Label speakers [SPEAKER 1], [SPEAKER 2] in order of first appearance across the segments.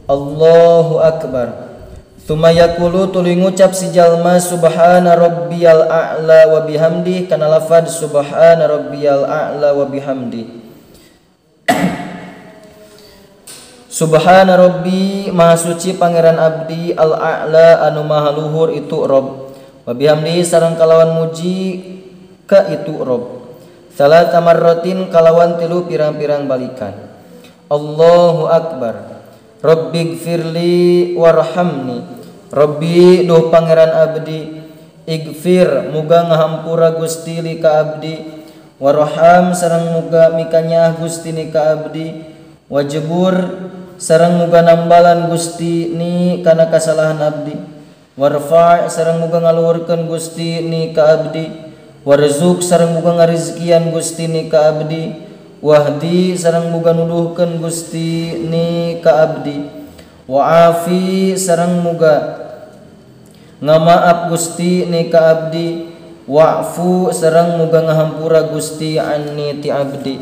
[SPEAKER 1] Allahu akbar. Tsumma yaqulu tuluy ngucap si jalma subhana rabbiyal a'la wa bihamdi kana lafaz subhana rabbiyal a'la wa bihamdi. Subhana rabbi maha suci pangeran abdi al a'la anu maha luhur itu Rob wa bihamdi sareng kalawan muji ka itu Rob salata marratin kalawan tilu pirang-pirang balikan. Allahu akbar. Rabbighfirli warhamni. Rabbi duh pangeran abdi igfir muga ngahampura Gusti li ka abdi warham sareng muga mikanyah Gusti ni ka abdi wajibur sareng muga nambalan Gusti ni kana kasalahan abdi warfa sareng muga ngaluhurkeun Gusti ni ka abdi warzuk sareng muga ngarizkian Gusti ni ka abdi wahdi sareng muga nuduhkeun Gusti ni ka abdi wa'afi sareng muga ngamaaf Gusti ni ka abdi wa'fu sareng muga ngahampura Gusti anni ti abdi.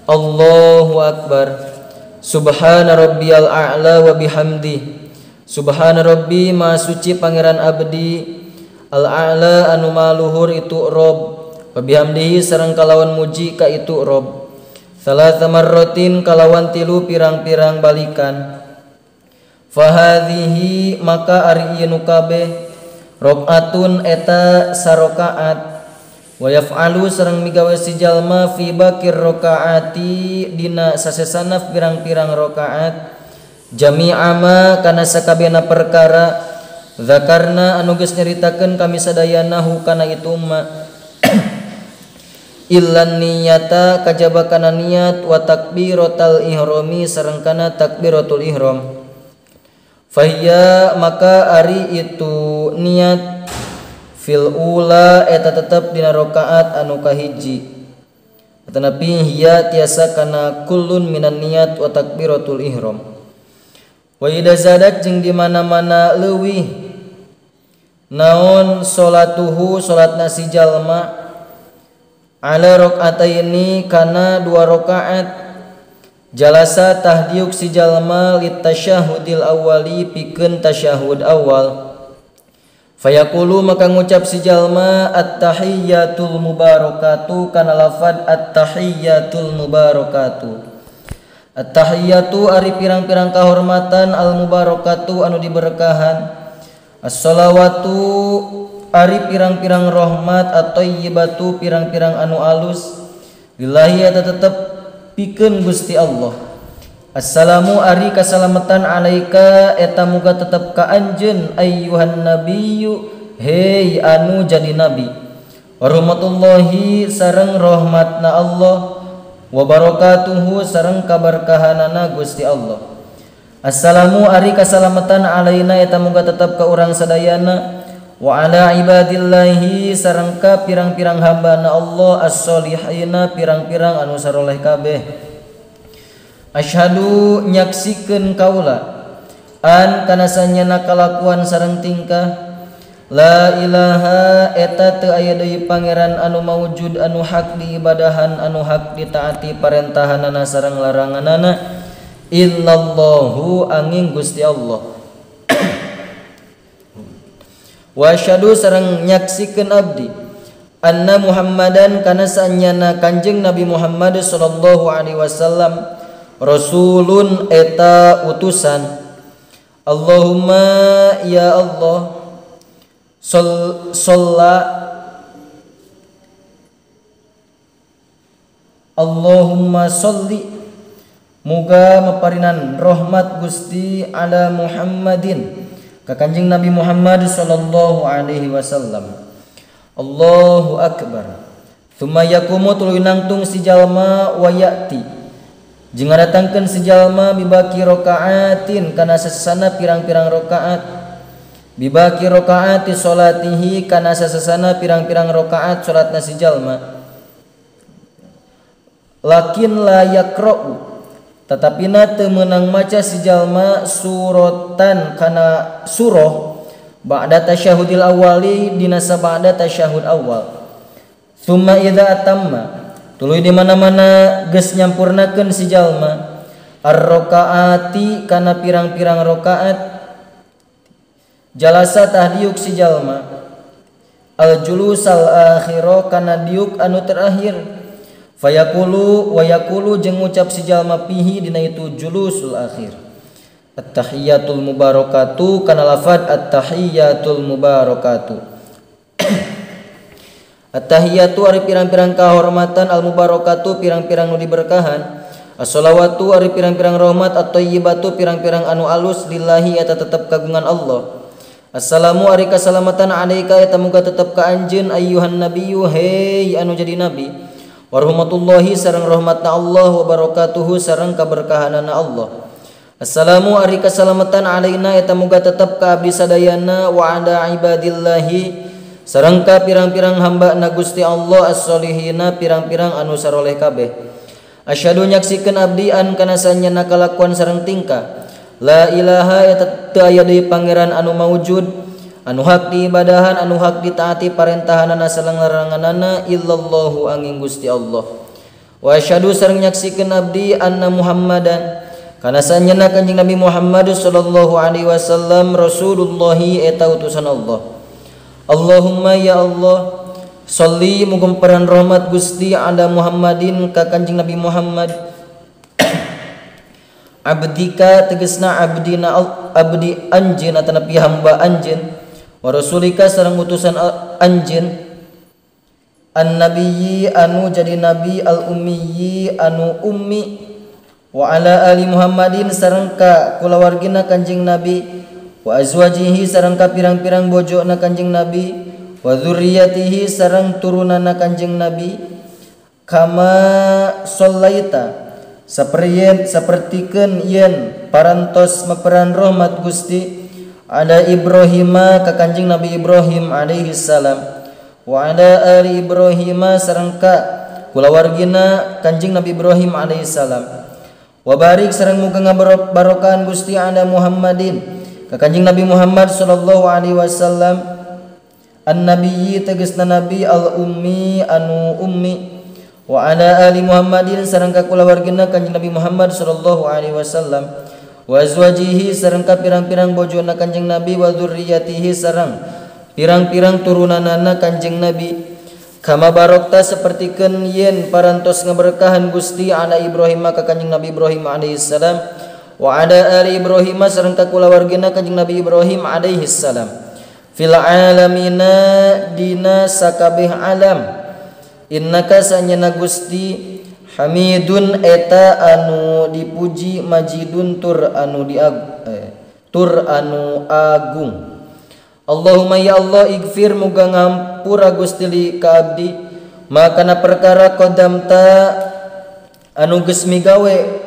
[SPEAKER 1] Allahu akbar. Subhana rabbiyal a'la wa bihamdi. Subhana rabbi maha suci pangeran abdi al a'la anu maha luhur itu Rob wa bihamdihi sareng kalawan muji ka itu Rob salasa marratin kalawan tilu pirang-pirang balikan. Fahadhihi maka ari ieu nu kabeh rakaatun eta sarakaat wa yaf'alu sareng migawe si jalma fi bakir rakaati dina sasesana pirang-pirang rakaat jami'a ma kana sakabehna perkara zakarna anu geus nyaritakeun kami sadayana hukana itu ma illan niyata kajaba kana niat wa takbiratul ihrami sareng kana takbiratul ihram. Fahiyya maka ari itu niat fil ula eta tetep dina rakaat anu kahiji tetapi hiya tiasa kana kullun minan niat wa takbiratul ihram. Wa idza zadat jeung di mana-mana leuwih naon salatuhu salatna si jalma ala rakaataini kana dua rakaat jalasa tahdiuk si jalma litasyahudil awali pikeun tasyahud awal fayaqulu maka ngucap si jalma at-tahiyyatul mubarakatu kana lafad at-tahiyyatul mubarakatu. At-tahiyyatu ari pirang-pirang kahormatan al mubarakatu anu diberkahan as-shalawatu ari pirang-pirang rahmat at-thayyibatu pirang-pirang anu alus lillahi eta tetep pikeun Gusti Allah. Assalamu ari kasalamatan alaika eta muga tetep ka anjeun ayyuhan nabiyyu hei anu jadi nabi warahmatullahi sareng rahmatna Allah wa barakatuhu sareng kaberkahanana Gusti Allah. Assalamu ari kasalamatan alaina eta muga tetep ka urang sadayana wa ala ibadillahi sareng ka pirang-pirang hambana Allah as-solihina pirang-pirang anu saroleh kabeh. Asyhadu nyaksikeun kaula an kana sanyana kalakuan sareng tingkah la ilaha eta teu aya deui pangeran anu maujud anu hak diibadahan anu hak ditaati parentahanana sareng laranganana illallahu angin Gusti Allah. Wa asyhadu sareng nyaksikeun abdi anna Muhammadan kana sanyana Kanjeng Nabi Muhammad sallallahu alaihi wasallam rasulun eta utusan. Allahumma ya Allah Allahumma sholli muga maparinan rahmat Gusti ala Muhammadin ka Kanjeng Nabi Muhammad sallallahu alaihi wasallam. Allahu akbar. Tsumma yaqumu tuluy nangtung si jalma wa ya'ti jeung ngadatangkeun si jalma bibaki rakaatin kana sasana pirang-pirang rakaat bibaki rakaati salatihi kana sasana pirang-pirang rakaat salatna si jalma lakin la yaqra'u tetapi teu meunang maca si jalma suratan kana surah ba'da tasyahudil awali dina sabada tasyahud awal. Tsumma idza atamma tuluy di mana-mana geus nyampurnakeun si jalma ar-rakaati kana pirang-pirang rakaat, jalasa tahdiuk si jalma, al-julus al-akhiro kana diuk anu terakhir, fayaqulu wa yaqulu jeung ngucap si jalma pihi dina itu julusul akhir, at-tahiyatul mubarakatu kana lafad at-tahiyatul mubarakatu. At-tahiyatu ari pirang-pirang kahormatan, al-mubarakatu pirang-pirang nu diberkahan, as-shalawatu ari pirang-pirang rahmat, at-thayyibatu pirang-pirang anu alus, lillahi eta tetep kagungan Allah. Assalamu ari kasalamatan alaika eta muga tetep ka anjeun ayyuhan nabiyyu hei anu jadi nabi, warahmatullahi sareng rahmatna Allah, wa barakatuhu sareng kaberkahanana Allah. Assalamu ari kasalamatan alaina eta muga tetep ka abdi sadayana, wa ala ibadillahi sareng ka pirang-pirang hamba na Gusti Allah, as-solihina pirang-pirang anu saroleh kabeh. Asyhadu nyaksikeun abdi an kana sanyana kalakuan sareng tingkah, la ilaha eta teu aya deui pangeran anu maujud anu hak diibadahan anu hak ditaati parentahanana sareng laranganana illallahu angin Gusti Allah. Wa asyhadu sareng nyaksikeun abdi anna Muhammadan kana sanyana Kanjeng Nabi Muhammad sallallahu alaihi wasallam rasulullahi eta utusan Allah. Allahumma ya Allah sholli muga paran rahmat Gusti ala Muhammadin ka Kanjeng Nabi Muhammad, abdika tegasna abdina abdi anjeun atau nabi hamba anjeun, wa rasulika sareng utusan anjeun, an-nabiyyi anu jadi nabi, al-ummiyyi anu ummi, wa ala ali Muhammadin sareng ka kulawargina Kanjeng Nabi, wa azwajihi sareng ka pirang-pirang bojona Kanjeng Nabi, wa dzurriyyatihi sareng turunana Kanjeng Nabi, kama shallaita sapertikeun yen parantos meperan rahmat Gusti ada Ibrahima ka Kanjeng Nabi Ibrahim alaihi salam, wa ala ali Ibrahima sareng ka kulawargina Kanjeng Nabi Ibrahim alaihi salam, wa barik sareng muga ngabarokahan Gusti ala Muhammadin ka Kanjeng Nabi Muhammad sallallahu alaihi wasallam, an-nabiyyi tegasna nabi, al-ummi anu ummi, wa ala ali Muhammadin sareng ka kulawargina Kanjeng Nabi Muhammad sallallahu alaihi wasallam, wa azwajihi sareng ka pirang-pirang bojona Kanjeng Nabi, wa dzurriyyatihi sareng pirang-pirang turunanana Kanjeng Nabi, kama barokta sapertikeun yen parantos ngaberkahan Gusti ala Ibrahim ka Kanjeng Nabi Ibrahim alaihi salam, wa ada ali Ibrahim sareng ka kulawargina Kanjeng Nabi Ibrahim alaihi salam, fil alamina dina sakabeh alam, innaka sanyana Gusti hamidun eta anu dipuji, majidun tur anu agung. Allahumma ya Allah ighfir muga ngampura Gusti li ka abdi makana perkara qadamta anu geus migawe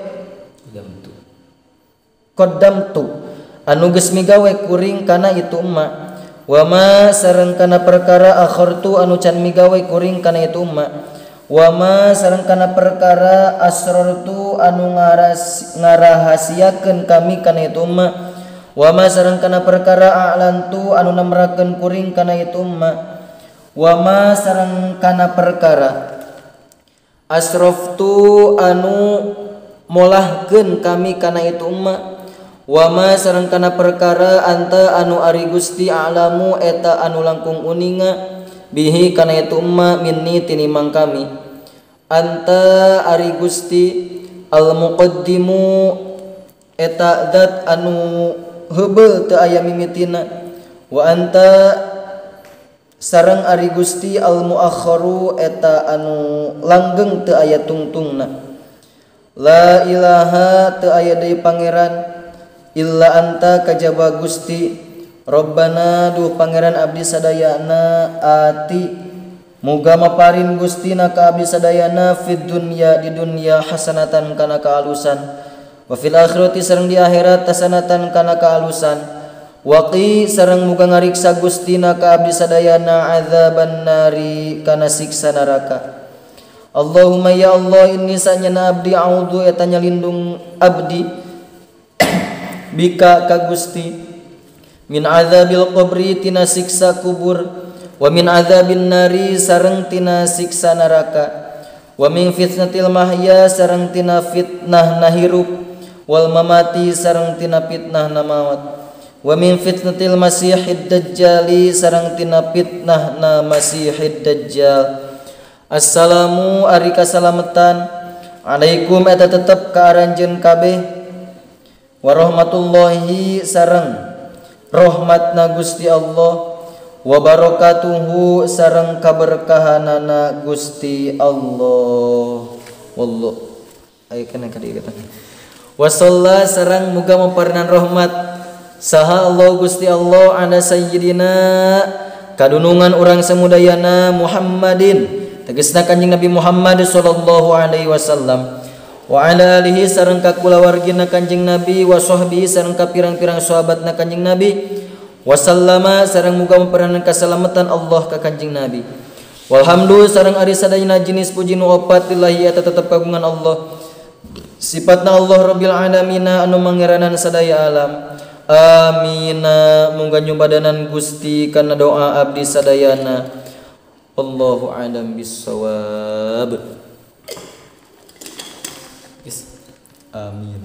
[SPEAKER 1] qaddamtu anu geus migawe kuring kana itu umma, wa ma sareng kana perkara akhartu anu can migawe kuring kana itu umma, wa ma sareng kana perkara asrartu anu ngarahasiakeun kami kana itu umma, wa ma sareng kana perkara a'lantu anu namrakeun kuring kana itu umma, wa ma sareng kana perkara asraftu anu molahkeun kami kana itu umma, wa ma sareng kana perkara anta anu ari Gusti alamu eta anu langkung uninga bihi kana itu umma minni tinimang kami, anta ari Gusti al muqaddimu eta zat anu heubeul teu aya mimitina, wa anta sareng ari Gusti al muakharu eta anu langgeng teu aya tungtungna, la ilaha teu aya deui pangeran illa anta kajaba Gusti, Rabbana duh pangeran abdi sadayana, ati muga maparin Gustina ka abdi sadayana fid dunya di dunya hasanatan kana kaalusan, wa fil akhirati sareng di akhirat hasanatan kana kaalusan, waqi sareng muga ngariksa Gustina ka abdi sadayana azaban nari kana siksa neraka. Allahumma ya Allah inni sanyana abdi a'udzu eta nyalindung abdi bika ka Gusti min azabil qabri tina siksa kubur, wa min azabin nari sareng tina siksa neraka, wa min fitnatil mahya sareng tina fitnah nahirup, wal mamati sareng tina fitnahna maut wa min fitnatil masihid dajjali sareng tina fitnahna masihid dajjal. Assalamu ari kasalametan alaikum eta tetep ka aranjeun kabeh warahmatullahi sareng rahmatna Gusti Allah wa barakatuhu sareng kaberkahanana Gusti Allah. Wallahu aya kana kadieu wa shalla sareng muga maparenan rahmat saha Allah Gusti Allah ala sayyidina kadunungan urang samudayana Muhammadin tegasna Kanjeng Nabi Muhammad sallallahu alaihi wasallam wa ala alihi sareng ka kulawargina Kanjeng Nabi wa sahbihi sareng ka pirang-pirang sahabatna Kanjeng Nabi wasallama sareng muga maparenan kasalamatan Allah ka Kanjeng Nabi. Walhamdu sareng ari sadayana jenis puji nu opat lillahi eta tetep kagungan Allah sifatna Allah rabbil alamin anu mangeranan sadaya alam. Amina mungga nyumbadanan Gusti kana doa abdi sadayana. Allahu a'lam bissawab. Amin.